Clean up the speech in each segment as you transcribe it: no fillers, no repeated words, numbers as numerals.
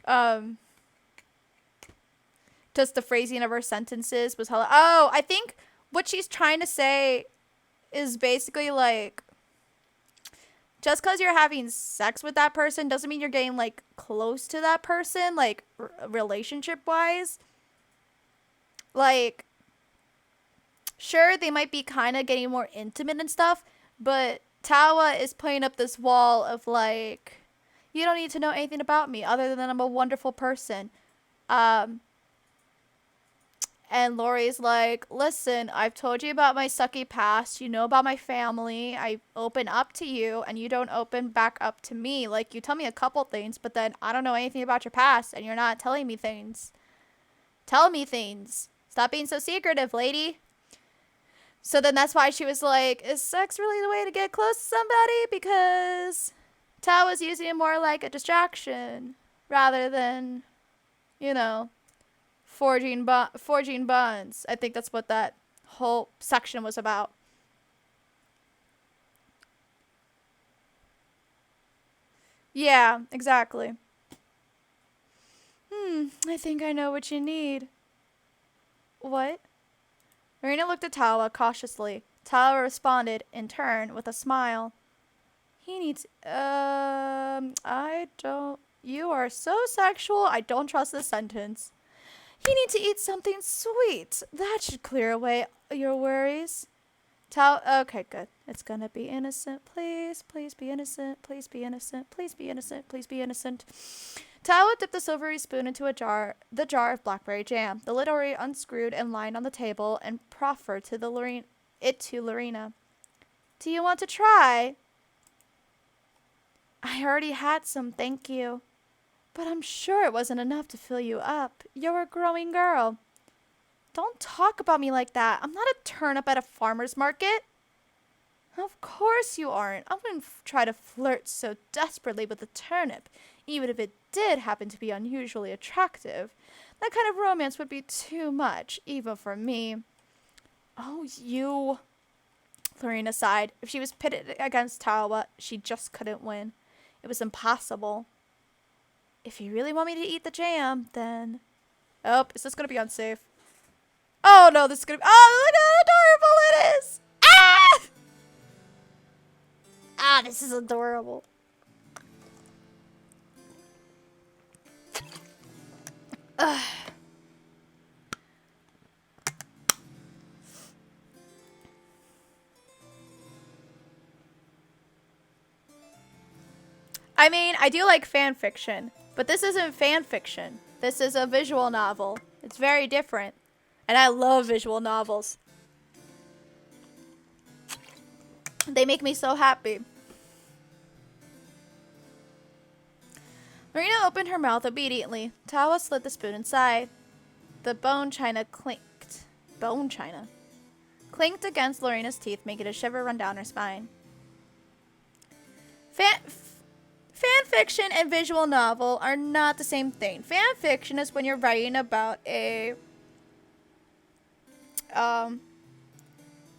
Um, just the phrasing of her sentences was hella. Oh, I think what she's trying to say is basically like, just because you're having sex with that person doesn't mean you're getting like close to that person, like relationship wise. Like, sure, they might be kind of getting more intimate and stuff, but Tawa is putting up this wall of like, you don't need to know anything about me other than I'm a wonderful person. Um, And Lori's like, listen, I've told you about my sucky past. You know about my family. I open up to you, and you don't open back up to me. Like, you tell me a couple things, but then I don't know anything about your past, and you're not telling me things. Tell me things. Stop being so secretive, lady. So then that's why she was like, is sex really the way to get close to somebody? Because Tao was using it more like a distraction rather than, you know, forging bonds. I think that's what that whole section was about. Yeah, exactly. I think I know what you need. What? Marina looked at Tawa cautiously. Tawa responded, in turn, with a smile. He needs, I don't, you are so sexual, I don't trust this sentence. You need to eat something sweet. That should clear away your worries. Okay, good. It's gonna be innocent. Please, please be innocent. Please be innocent. Please be innocent. Please be innocent. Tawa dipped the silvery spoon into the jar of blackberry jam. The lid already unscrewed and lined on the table, and proffered to Lorena. Do you want to try? I already had some, thank you. But I'm sure it wasn't enough to fill you up. You're a growing girl. Don't talk about me like that. I'm not a turnip at a farmer's market. Of course you aren't. I wouldn't try to flirt so desperately with a turnip, even if it did happen to be unusually attractive. That kind of romance would be too much, even for me. Oh, you... Lorena sighed. If she was pitted against Tawa, she just couldn't win. It was impossible. If you really want me to eat the jam, then... Oh, is this going to be unsafe? Oh, no, this is going to be... Oh, look how adorable it is! Ah! Ah, this is adorable. Ugh. I mean, I do like fan fiction, but this isn't fan fiction. This is a visual novel. It's very different. And I love visual novels. They make me so happy. Marina opened her mouth obediently. Tawa slid the spoon inside. The bone china clinked. Bone china? Clinked against Lorena's teeth, making a shiver run down her spine. Fan fiction and visual novel are not the same thing. Fan fiction is when you're writing about a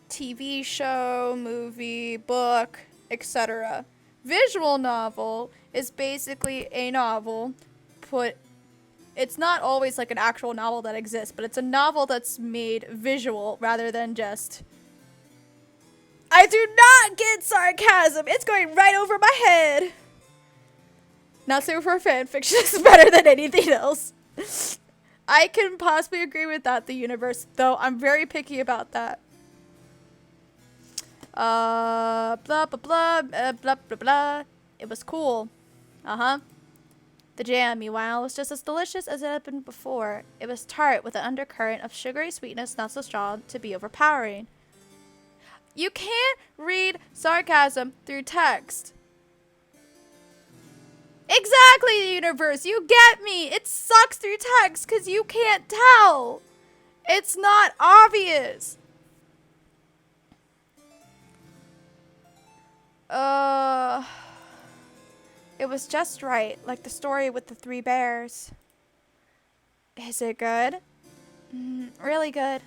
TV show, movie, book, etc. Visual novel is basically a novel it's not always like an actual novel that exists, but it's a novel that's made visual rather than just... I do not get sarcasm! It's going right over my head! Not saying for fanfiction is better than anything else. I can possibly agree with that, the universe, though I'm very picky about that. Blah, blah, blah, blah, blah, blah. It was cool. Uh-huh. The jam, meanwhile, was just as delicious as it had been before. It was tart with an undercurrent of sugary sweetness not so strong to be overpowering. You can't read sarcasm through text. Exactly, the universe. You get me. It sucks through text because you can't tell. It's not obvious. It was just right, like the story with the 3 bears. Is it good? Really good.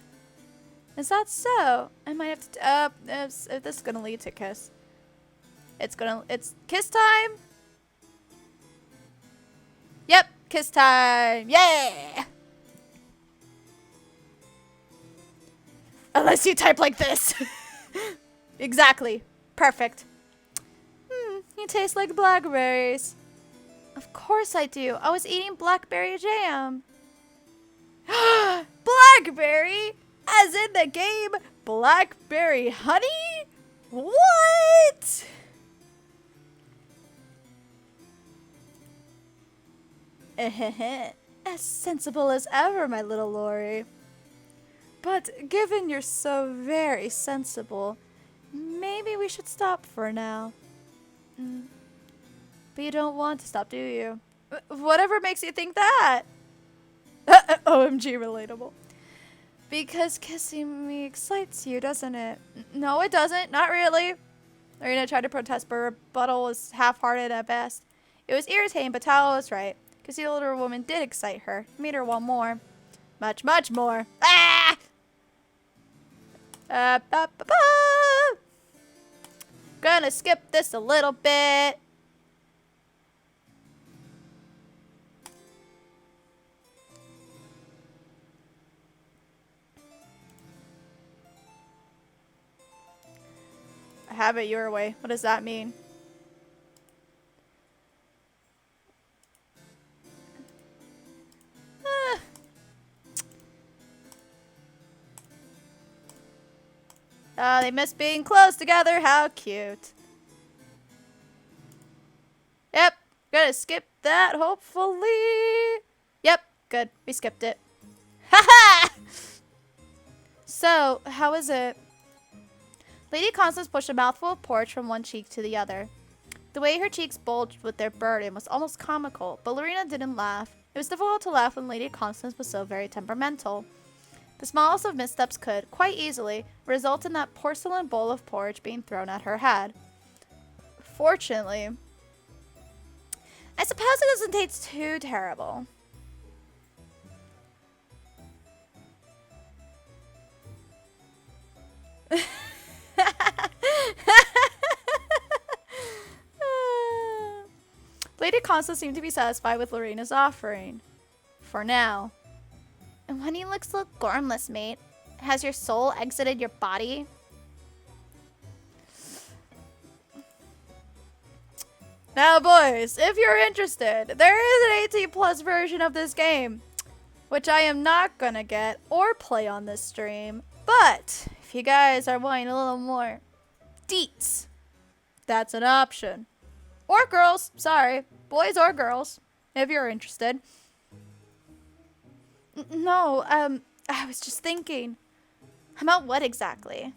Is that so? I might have to, this is gonna lead to kiss. It's kiss time? Yep, Kiss time. Yeah! Unless you type like this. Exactly. Perfect. You taste like blackberries. Of course I do. I was eating blackberry jam. Blackberry? As in the game Blackberry Honey? What? As sensible as ever, my little Lori. But given you're so very sensible, maybe we should stop for now. But you don't want to stop, do you? Whatever makes you think that? OMG relatable. Because kissing me excites you, doesn't it? No, it doesn't. Not really. Lorena tried to protest, but her rebuttal was half-hearted at best. It was irritating, but Tao was right. Because the older woman did excite her. Made her want more. Much, much more. Ah! Gonna skip this a little bit. Have it your way. What does that mean? Oh, they miss being close together. How cute. Yep. Gonna skip that, hopefully. Yep. Good. We skipped it. Haha! So, how is it? Lady Constance pushed a mouthful of porridge from one cheek to the other. The way her cheeks bulged with their burden was almost comical, but Lorena didn't laugh. It was difficult to laugh when Lady Constance was so very temperamental. The smallest of missteps could, quite easily, result in that porcelain bowl of porridge being thrown at her head. Fortunately, I suppose it doesn't taste too terrible. Lady Constance seemed to be satisfied with Lorena's offering. For now. And when you look so gormless, mate, has your soul exited your body? Now, boys, if you're interested, there is an 18+ version of this game, which I am not gonna get or play on this stream. But if you guys are wanting a little more deets, that's an option. Or girls, sorry, boys or girls, if you're interested. No, I was just thinking. About what exactly?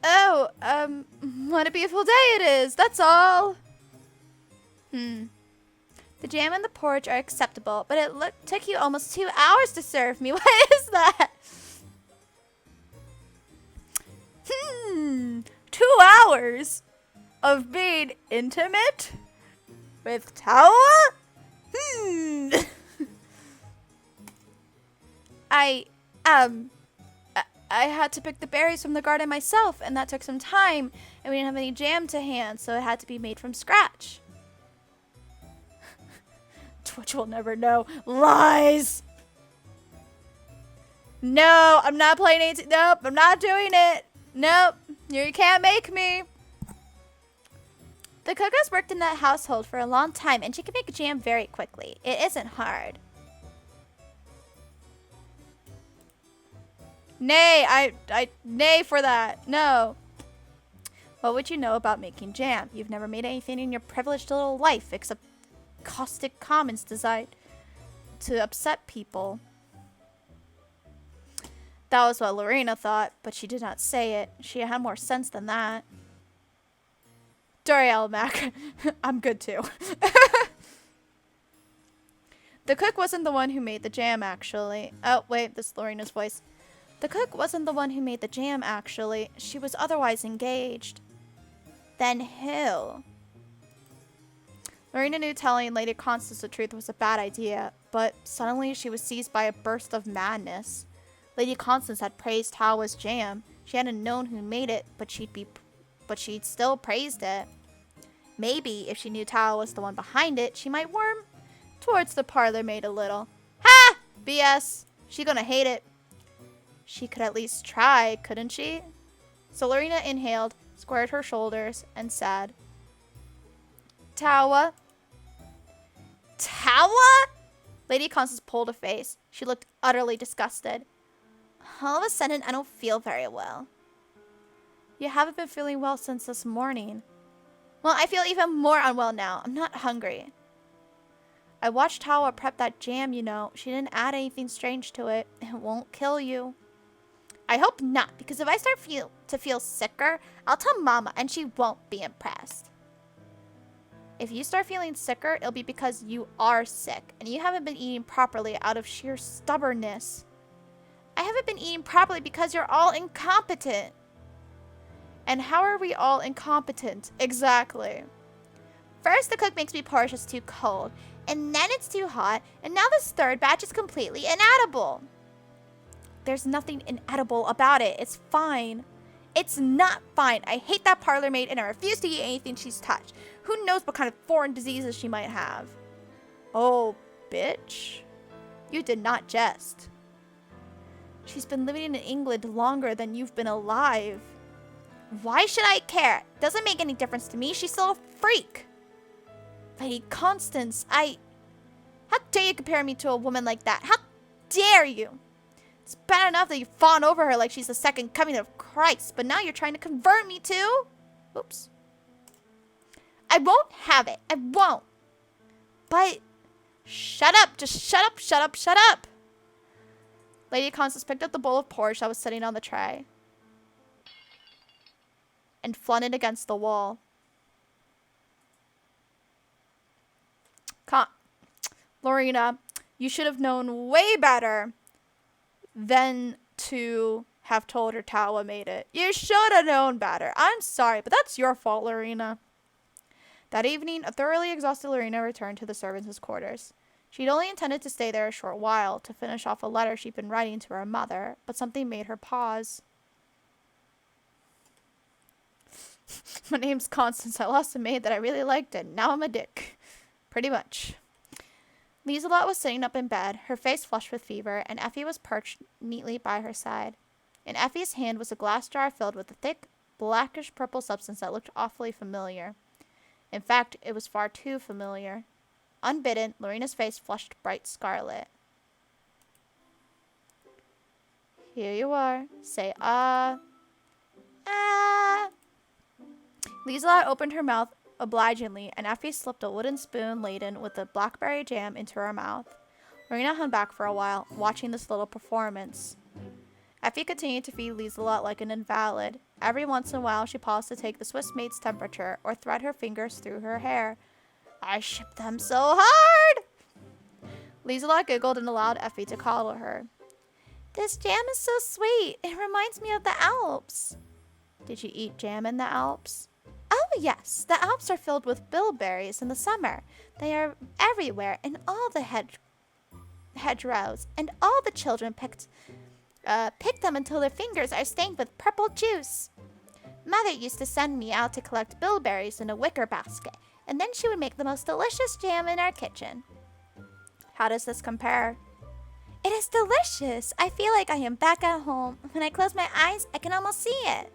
What a beautiful day it is, that's all. The jam and the porridge are acceptable, but it took you almost 2 hours to serve me. What is that? 2 hours of being intimate with Tawa? I had to pick the berries from the garden myself, and that took some time, and we didn't have any jam to hand, so it had to be made from scratch. Twitch will never know. Lies! No, I'm not playing 18. Nope, I'm not doing it. Nope, you can't make me. The cook has worked in that household for a long time, and she can make jam very quickly. It isn't hard. Nay, I nay for that. No. What would you know about making jam? You've never made anything in your privileged little life except caustic comments designed to upset people. That was what Lorena thought, but she did not say it. She had more sense than that. Doriel Mac, I'm good too. The cook wasn't the one who made the jam, actually. Oh, wait, this is Lorena's voice. The cook wasn't the one who made the jam, actually. She was otherwise engaged. Then who? Lorena knew telling Lady Constance the truth was a bad idea, but suddenly she was seized by a burst of madness. Lady Constance had praised Tawa's jam. She hadn't known who made it, but she'd still praised it. Maybe if she knew Tao was the one behind it, she might warm towards the parlor maid a little. Ha! BS. She gonna hate it. She could at least try, couldn't she? So Lorena inhaled, squared her shoulders, and said, Tawa. Tawa? Lady Constance pulled a face. She looked utterly disgusted. All of a sudden, I don't feel very well. You haven't been feeling well since this morning. Well, I feel even more unwell now. I'm not hungry. I watched Tawa prep that jam, you know. She didn't add anything strange to it. It won't kill you. I hope not, because if I start to feel sicker, I'll tell Mama and she won't be impressed. If you start feeling sicker, it'll be because you are sick and you haven't been eating properly out of sheer stubbornness. I haven't been eating properly because you're all incompetent. And how are we all incompetent? Exactly. First, the cook makes me porridge that's too cold, and then it's too hot, and now this third batch is completely inedible. There's nothing inedible about it. It's fine. It's not fine. I hate that parlor maid, and I refuse to eat anything she's touched. Who knows what kind of foreign diseases she might have? Oh, bitch. You did not jest. She's been living in England longer than you've been alive. Why should I care? Doesn't make any difference to me. She's still a freak. Lady Constance, How dare you compare me to a woman like that? How dare you? It's bad enough that you fawn over her like she's the second coming of Christ, but now you're trying to convert me too? Oops. I won't have it. I won't. But shut up. Just shut up, shut up, shut up. Lady Constance picked up the bowl of porridge that was sitting on the tray and flung it against the wall. Lorena, you should have known way better than to have told her Tawa made it. You should have known better. I'm sorry, but that's your fault, Lorena. That evening, a thoroughly exhausted Lorena returned to the servants' quarters. She'd only intended to stay there a short while to finish off a letter she'd been writing to her mother, but something made her pause. My name's Constance. I lost a maid that I really liked, and now I'm a dick. Pretty much. Lieselot was sitting up in bed, her face flushed with fever, and Effie was perched neatly by her side. In Effie's hand was a glass jar filled with a thick, blackish-purple substance that looked awfully familiar. In fact, it was far too familiar. Unbidden, Lorena's face flushed bright scarlet. Here you are. Say, ah. Ah. Lieselot opened her mouth obligingly, and Effie slipped a wooden spoon laden with the blackberry jam into her mouth. Lorena hung back for a while, watching this little performance. Effie continued to feed Lieselot like an invalid. Every once in a while, she paused to take the Swiss maid's temperature or thread her fingers through her hair. I ship them so hard! Lieselot giggled and allowed Effie to coddle her. This jam is so sweet. It reminds me of the Alps. Did you eat jam in the Alps? Oh, yes. The Alps are filled with bilberries in the summer. They are everywhere in all the hedgerows, and all the children pick them until their fingers are stained with purple juice. Mother used to send me out to collect bilberries in a wicker basket, and then she would make the most delicious jam in our kitchen. How does this compare? It is delicious. I feel like I am back at home. When I close my eyes, I can almost see it.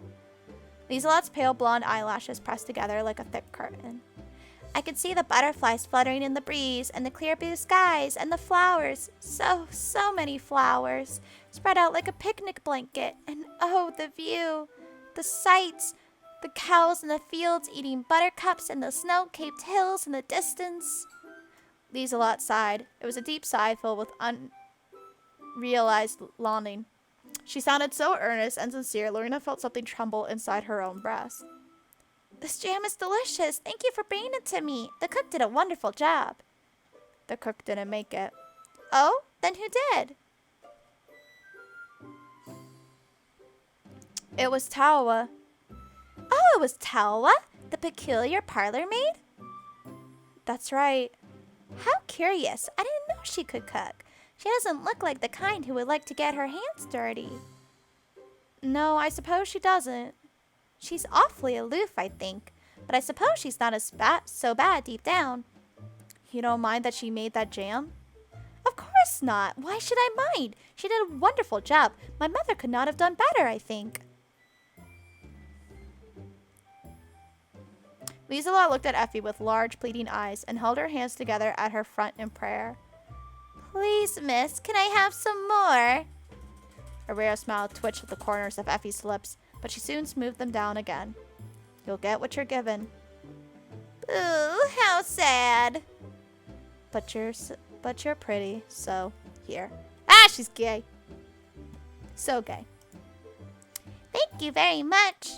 Lieselot's pale blonde eyelashes pressed together like a thick curtain. I could see the butterflies fluttering in the breeze, and the clear blue skies, and the flowers, so many flowers, spread out like a picnic blanket. And oh, the view, the sights, the cows in the fields eating buttercups, and the snow-capped hills in the distance. Lieselot sighed. It was a deep sigh filled with unrealized longing. She sounded so earnest and sincere, Lorena felt something tremble inside her own breast. This jam is delicious. Thank you for bringing it to me. The cook did a wonderful job. The cook didn't make it. Oh, then who did? It was Tawa. Oh, it was Tawa? The peculiar parlor maid? That's right. How curious. I didn't know she could cook. She doesn't look like the kind who would like to get her hands dirty. No, I suppose she doesn't. She's awfully aloof, I think. but I suppose she's not so bad deep down. You don't mind that she made that jam? Of course not. Why should I mind? She did a wonderful job. My mother could not have done better, I think. Lieselot looked at Effie with large, pleading eyes and held her hands together at her front in prayer. Please, miss, can I have some more? A rare smile twitched at the corners of Effie's lips, but she soon smoothed them down again. You'll get what you're given. Boo, how sad. But you're pretty, so here. Ah, she's gay. So gay. Thank you very much.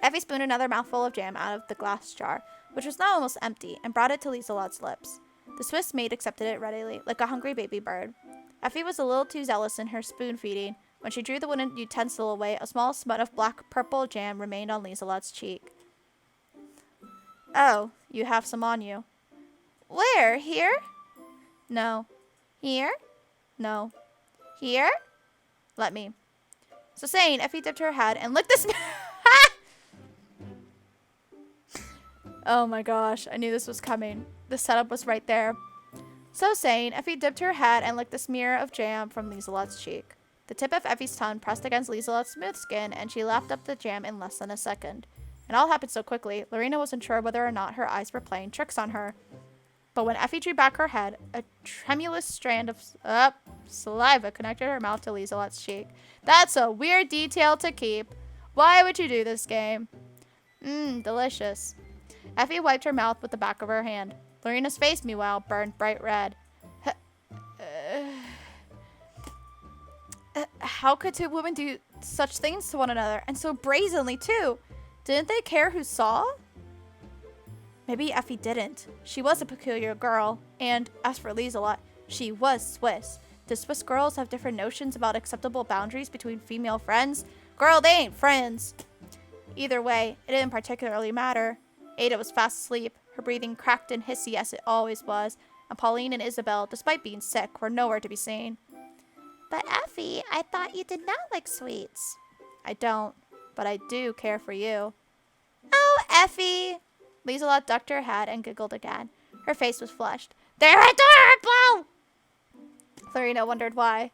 Effie spooned another mouthful of jam out of the glass jar, which was now almost empty, and brought it to Lieselot's lips. The Swiss maid accepted it readily, like a hungry baby bird. Effie was a little too zealous in her spoon feeding. When she drew the wooden utensil away, a small smut of black-purple jam remained on Lieselot's cheek. Oh, you have some on you. Where? Here? No. Here? No. Here? Let me. So saying, Effie dipped her head and licked the Oh my gosh, I knew this was coming. The setup was right there. So saying, Effie dipped her head and licked the smear of jam from Lieselot's cheek. The tip of Effie's tongue pressed against Lieselot's smooth skin, and she lapped up the jam in less than a second. It all happened so quickly, Lorena wasn't sure whether or not her eyes were playing tricks on her. But when Effie drew back her head, a tremulous strand of saliva connected her mouth to Lieselot's cheek. That's a weird detail to keep. Why would you do this game? Delicious. Effie wiped her mouth with the back of her hand. Lorena's face, meanwhile, burned bright red. How could two women do such things to one another, and so brazenly, too? Didn't they care who saw? Maybe Effie didn't. She was a peculiar girl, and as for Lieselot, she was Swiss. Do Swiss girls have different notions about acceptable boundaries between female friends? Girl, they ain't friends. Either way, it didn't particularly matter. Ada was fast asleep, her breathing cracked and hissy as it always was, and Pauline and Isabel, despite being sick, were nowhere to be seen. But Effie, I thought you did not like sweets. I don't, but I do care for you. Oh, Effie! Lieselot ducked her head and giggled again. Her face was flushed. They're adorable! Lorena wondered why.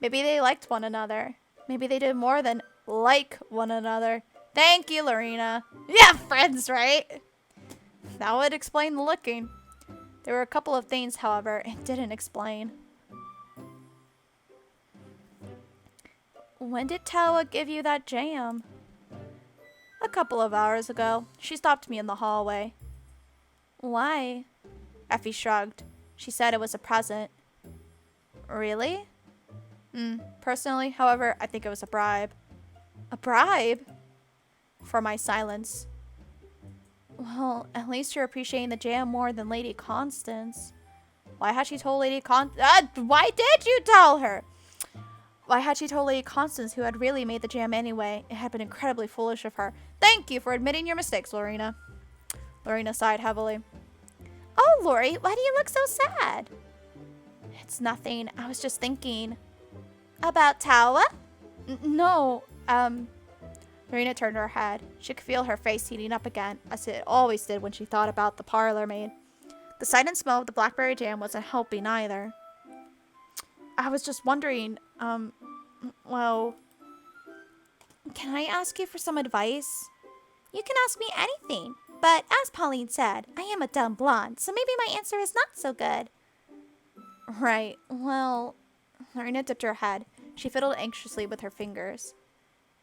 Maybe they liked one another. Maybe they did more than like one another. Thank you, Lorena. Yeah, friends, right? That would explain the looking. There were a couple of things, however, it didn't explain. When did Tawa give you that jam? A couple of hours ago. She stopped me in the hallway. Why? Effie shrugged. She said it was a present. Really? Personally, however, I think it was a bribe. A bribe? For my silence. Well, at least you're appreciating the jam more than Lady Constance. Why had she told Lady why did you tell her? Why had she told Lady Constance, who had really made the jam anyway? It had been incredibly foolish of her. Thank you for admitting your mistakes, Lorena. Lorena sighed heavily. Oh, Lori, why do you look so sad? It's nothing. I was just thinking. About Tawa? No, Lorena turned her head. She could feel her face heating up again, as it always did when she thought about the parlor maid. The sight and smell of the blackberry jam wasn't helping either. I was just wondering, well, can I ask you for some advice? You can ask me anything, but as Pauline said, I am a dumb blonde, so maybe my answer is not so good. Right, well, Lorena dipped her head. She fiddled anxiously with her fingers.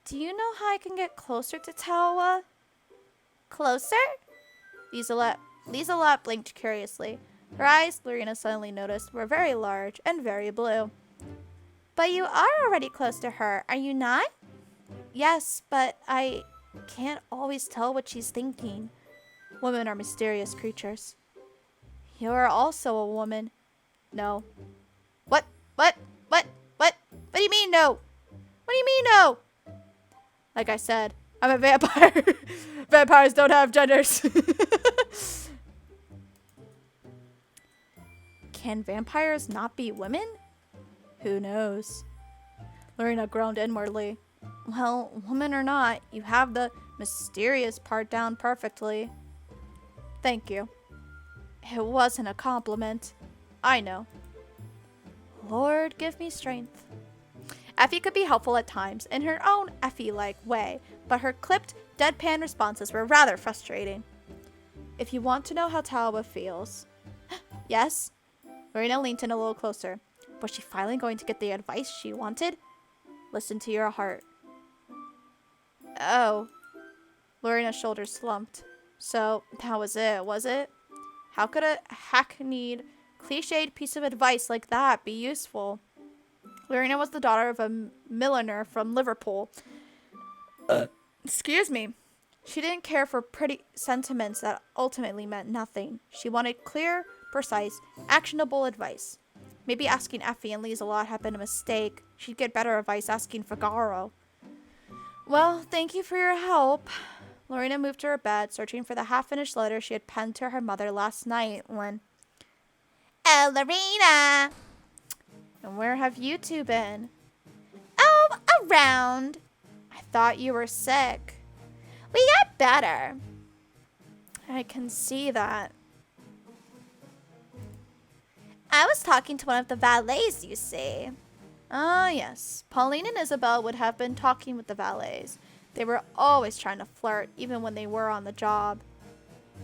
Do you know how I can get closer to Tawa? Closer? Lieselot blinked curiously. Her eyes, Lorena suddenly noticed, were very large and very blue. But you are already close to her, are you not? Yes, but I can't always tell what she's thinking. Women are mysterious creatures. You're also a woman. No. What do you mean no? What do you mean no? Like I said, I'm a vampire. Vampires don't have genders. Can vampires not be women? Who knows? Lorena groaned inwardly. Well, woman or not, you have the mysterious part down perfectly. Thank you. It wasn't a compliment. I know. Lord, give me strength. Effie could be helpful at times in her own Effie-like way, but her clipped, deadpan responses were rather frustrating. If you want to know how Talbot feels... Yes? Lorena leaned in a little closer. Was she finally going to get the advice she wanted? Listen to your heart. Oh. Lorena's shoulders slumped. So, that was it, was it? How could a hackneyed, cliched piece of advice like that be useful? Lorena was the daughter of a milliner from Liverpool. Excuse me. She didn't care for pretty sentiments that ultimately meant nothing. She wanted clear, precise, actionable advice. Maybe asking Effie and Lieselot had been a mistake. She'd get better advice asking Figaro. Well, thank you for your help. Lorena moved to her bed, searching for the half-finished letter she had penned to her mother last night when... Oh, Lorena! And where have you two been? Oh, around. I thought you were sick. We got better. I can see that. I was talking to one of the valets, you see. Ah, yes. Pauline and Isabel would have been talking with the valets. They were always trying to flirt, even when they were on the job.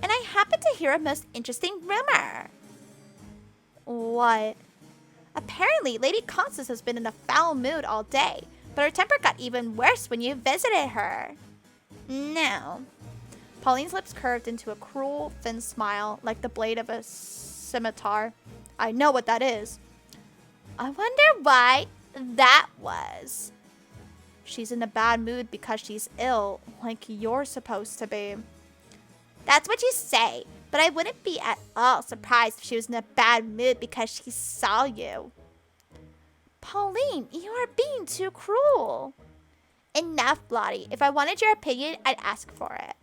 And I happened to hear a most interesting rumor. What? Apparently, Lady Constance has been in a foul mood all day, but her temper got even worse when you visited her. No. Pauline's lips curved into a cruel, thin smile, like the blade of a scimitar. I know what that is. I wonder why that was. She's in a bad mood because she's ill, like you're supposed to be. That's what you say, but I wouldn't be at all surprised if she was in a bad mood because she saw you. Pauline, you are being too cruel. Enough, Blotty. If I wanted your opinion, I'd ask for it.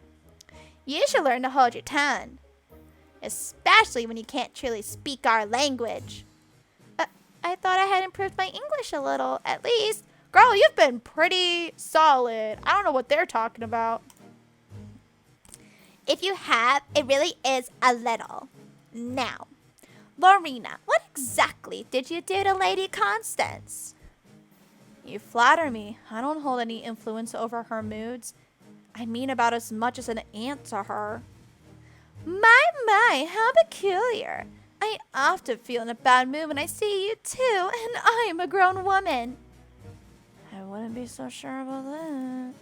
You should learn to hold your tongue. Especially when you can't truly speak our language. I thought I had improved my English a little, at least. Girl, you've been pretty solid. I don't know what they're talking about. If you have, it really is a little. Now, Lorena, what exactly did you do to Lady Constance? You flatter me. I don't hold any influence over her moods. I mean about as much as an aunt to her. My, how peculiar. I often feel in a bad mood when I see you too, and I am a grown woman. I wouldn't be so sure about that.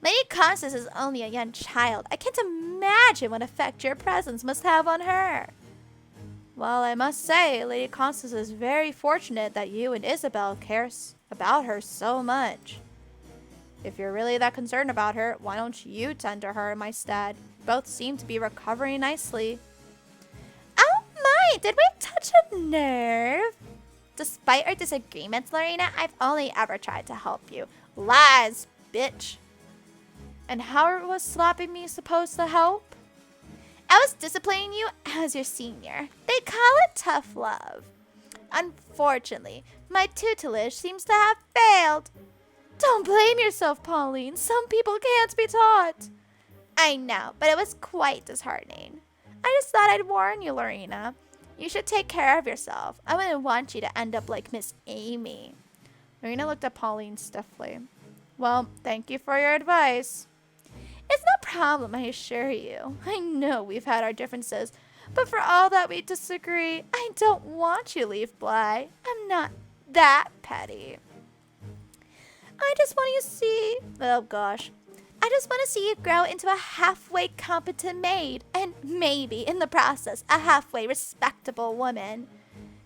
Lady Constance is only a young child. I can't imagine what effect your presence must have on her. Well, I must say, Lady Constance is very fortunate that you and Isabel care about her so much. If you're really that concerned about her, why don't you tend to her in my stead? Both seem to be recovering nicely. Oh my, did we touch a nerve? Despite our disagreements, Lorena, I've only ever tried to help you. Lies, bitch. And how was slapping me supposed to help? I was disciplining you as your senior. They call it tough love. Unfortunately, my tutelage seems to have failed. Don't blame yourself, Pauline. Some people can't be taught. I know, but it was quite disheartening. I just thought I'd warn you, Lorena. You should take care of yourself. I wouldn't want you to end up like Miss Amy. Lorena looked at Pauline stiffly. Well, thank you for your advice. It's no problem, I assure you. I know we've had our differences, but for all that we disagree, I don't want you to leave Bly. I'm not that petty. I just want you to see... Oh, gosh. I just want to see you grow into a halfway competent maid, and maybe, in the process, a halfway respectable woman.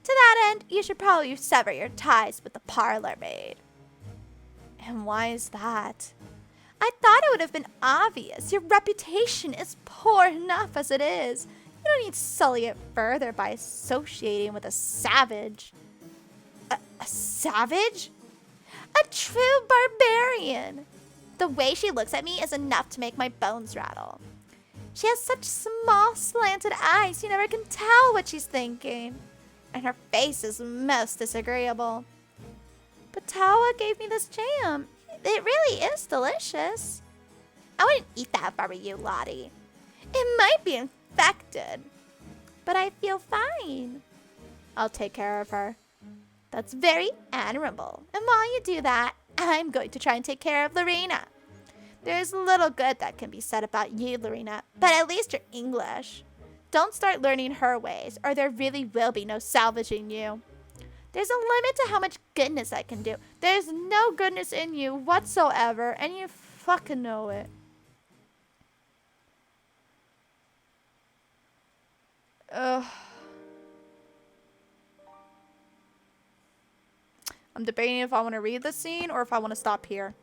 To that end, you should probably sever your ties with the parlor maid. And why is that? I thought it would have been obvious. Your reputation is poor enough as it is. You don't need to sully it further by associating with a savage. A savage? A true barbarian. The way she looks at me is enough to make my bones rattle. She has such small, slanted eyes, you never can tell what she's thinking. And her face is most disagreeable. But Tawa gave me this jam. It really is delicious. I wouldn't eat that if I were you, Lottie. It might be infected, but I feel fine. I'll take care of her. That's very admirable. And while you do that, I'm going to try and take care of Lorena. There's little good that can be said about you, Lorena, but at least you're English. Don't start learning her ways, or there really will be no salvaging you. There's a limit to how much goodness I can do. There's no goodness in you whatsoever, and you fucking know it. Ugh. I'm debating if I want to read the scene or if I want to stop here.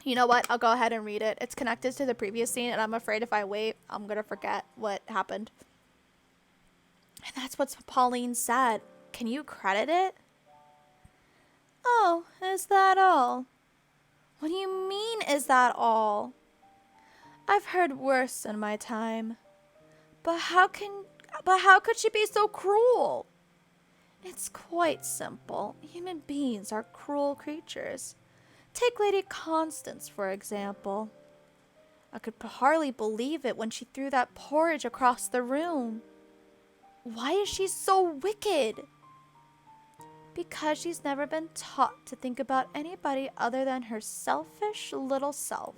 You know what? I'll go ahead and read it. It's connected to the previous scene, and I'm afraid if I wait, I'm going to forget what happened. And that's what Pauline said. Can you credit it? Oh, is that all? What do you mean, is that all? I've heard worse in my time. But how could she be so cruel? It's quite simple. Human beings are cruel creatures. Take Lady Constance, for example. I could hardly believe it when she threw that porridge across the room. Why is she so wicked? Because she's never been taught to think about anybody other than her selfish little self.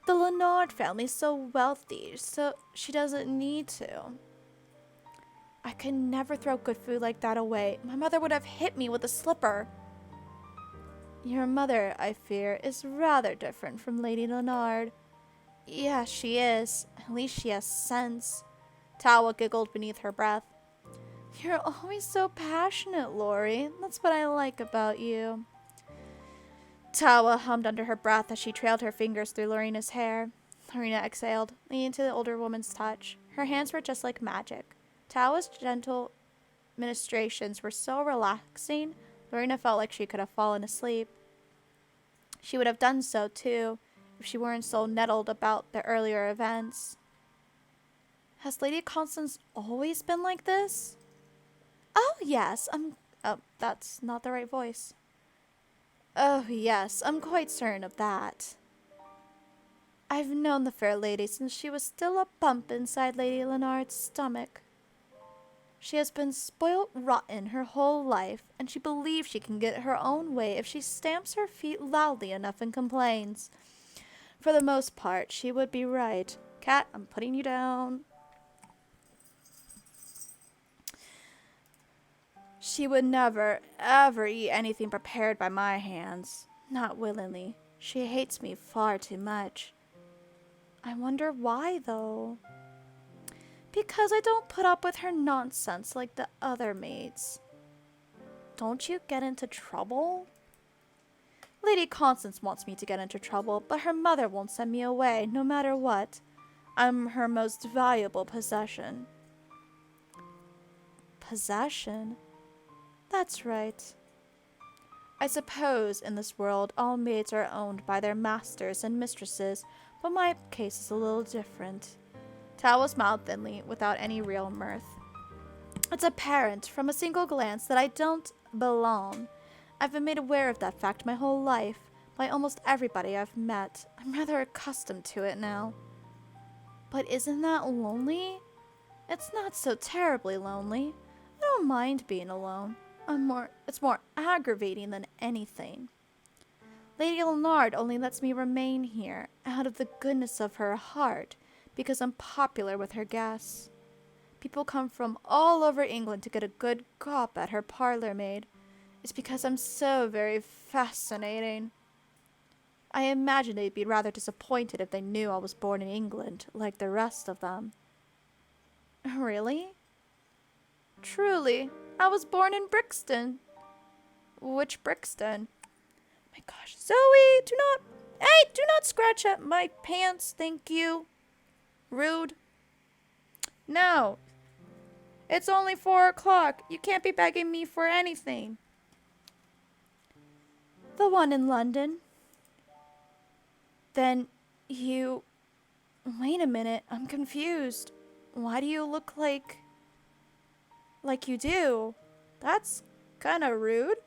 The Leonard family's so wealthy, so she doesn't need to. I could never throw good food like that away. My mother would have hit me with a slipper. Your mother, I fear, is rather different from Lady Leonard. Yeah, she is. At least she has sense. Tawa giggled beneath her breath. You're always so passionate, Lori. That's what I like about you. Tawa hummed under her breath as she trailed her fingers through Lorena's hair. Lorena exhaled, leaning into the older woman's touch. Her hands were just like magic. Tawa's gentle ministrations were so relaxing, Lorena felt like she could have fallen asleep. She would have done so, too, if she weren't so nettled about the earlier events. Has Lady Constance always been like this? Oh, yes, Oh, that's not the right voice. Oh, yes, I'm quite certain of that. I've known the fair lady since she was still a bump inside Lady Leonard's stomach. She has been spoilt rotten her whole life, and she believes she can get her own way if she stamps her feet loudly enough and complains. For the most part, she would be right. Cat, I'm putting you down. She would never, ever eat anything prepared by my hands. Not willingly. She hates me far too much. I wonder why, though. Because I don't put up with her nonsense like the other maids. Don't you get into trouble? Lady Constance wants me to get into trouble, but her mother won't send me away, no matter what. I'm her most valuable possession. Possession? That's right. I suppose in this world all maids are owned by their masters and mistresses, but my case is a little different. Tawa smiled thinly, without any real mirth. It's apparent from a single glance that I don't belong. I've been made aware of that fact my whole life, by almost everybody I've met. I'm rather accustomed to it now. But isn't that lonely? It's not so terribly lonely. I don't mind being alone. It's more aggravating than anything. Lady Leonard only lets me remain here, out of the goodness of her heart, because I'm popular with her guests. People come from all over England to get a good gawp at her parlor maid. It's because I'm so very fascinating. I imagine they'd be rather disappointed if they knew I was born in England, like the rest of them. Really? Truly, I was born in Brixton. Which Brixton? My gosh, Zoe, do not scratch at my pants, thank you. Rude. No. It's only 4 o'clock. You can't be begging me for anything. The one in London. Then you... Wait a minute, I'm confused. Why do you look like you do? That's kinda rude.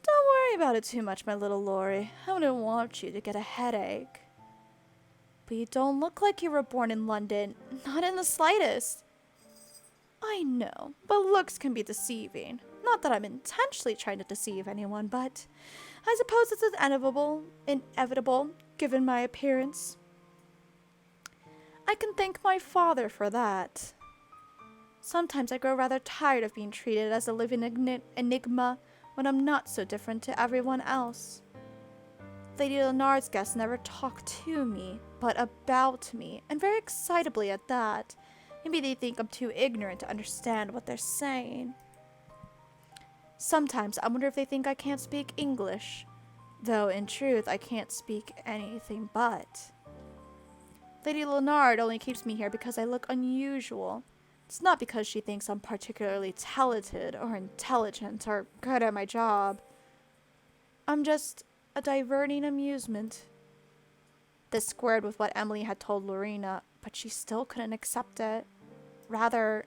Don't worry about it too much, my little Lori. I wouldn't want you to get a headache. But you don't look like you were born in London. Not in the slightest. I know, but looks can be deceiving. Not that I'm intentionally trying to deceive anyone, but I suppose it's inevitable, given my appearance. I can thank my father for that. Sometimes I grow rather tired of being treated as a living enigma when I'm not so different to everyone else. Lady Leonard's guests never talk to me, but about me, and very excitably at that. Maybe they think I'm too ignorant to understand what they're saying. Sometimes I wonder if they think I can't speak English, though in truth I can't speak anything but. Lady Leonard only keeps me here because I look unusual. It's not because she thinks I'm particularly talented or intelligent or good at my job. I'm just a diverting amusement. This squared with what Emily had told Lorena, but she still couldn't accept it. Rather,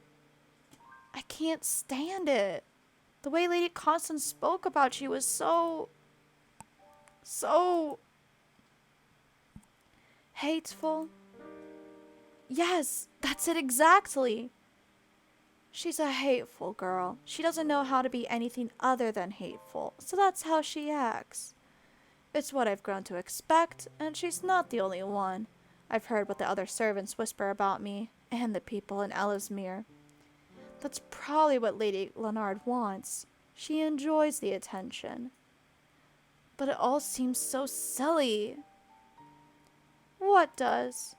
I can't stand it. The way Lady Constance spoke about you was so hateful. Yes, that's it exactly. She's a hateful girl. She doesn't know how to be anything other than hateful, so that's how she acts. It's what I've grown to expect, and she's not the only one. I've heard what the other servants whisper about me, and the people in Ellesmere. That's probably what Lady Leonard wants. She enjoys the attention. But it all seems so silly. What does?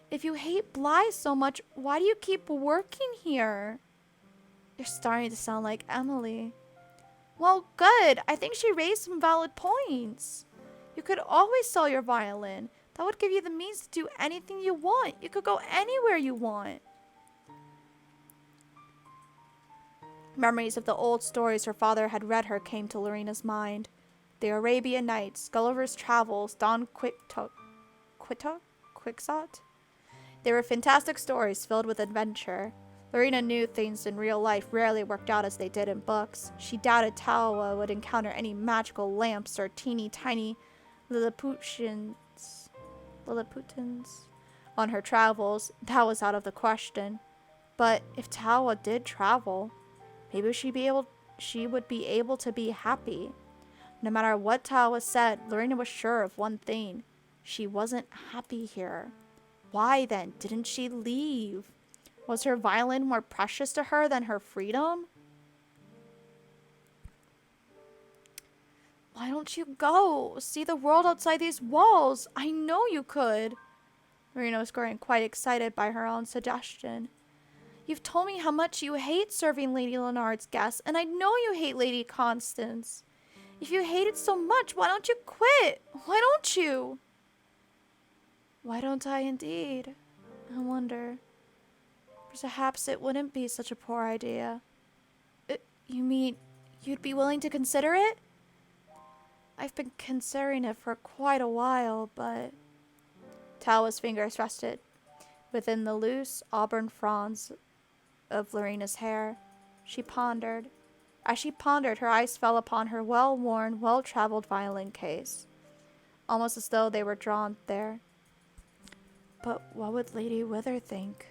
If you hate Bly so much, why do you keep working here? You're starting to sound like Emily. Well, good. I think she raised some valid points. You could always sell your violin. That would give you the means to do anything you want. You could go anywhere you want. Memories of the old stories her father had read her came to Lorena's mind. The Arabian Nights, Gulliver's Travels, Don Quixote? They were fantastic stories filled with adventure. Lorena knew things in real life rarely worked out as they did in books. She doubted Tawa would encounter any magical lamps or teeny tiny Lilliputians on her travels. That was out of the question. But if Tawa did travel, maybe she would be able to be happy. No matter what Tawa said, Lorena was sure of one thing. She wasn't happy here. Why then didn't she leave? Was her violin more precious to her than her freedom? Why don't you go? See the world outside these walls. I know you could. Marina was growing quite excited by her own suggestion. You've told me how much you hate serving Lady Leonard's guests, and I know you hate Lady Constance. If you hate it so much, why don't you quit? Why don't you? Why don't I indeed? I wonder. Perhaps it wouldn't be such a poor idea. You mean you'd be willing to consider it? I've been considering it for quite a while, but... Tawa's fingers rested within the loose auburn fronds of Lorena's hair. She pondered. As she pondered, her eyes fell upon her well-worn, well-traveled violin case, almost as though they were drawn there. But what would Lady Wither think?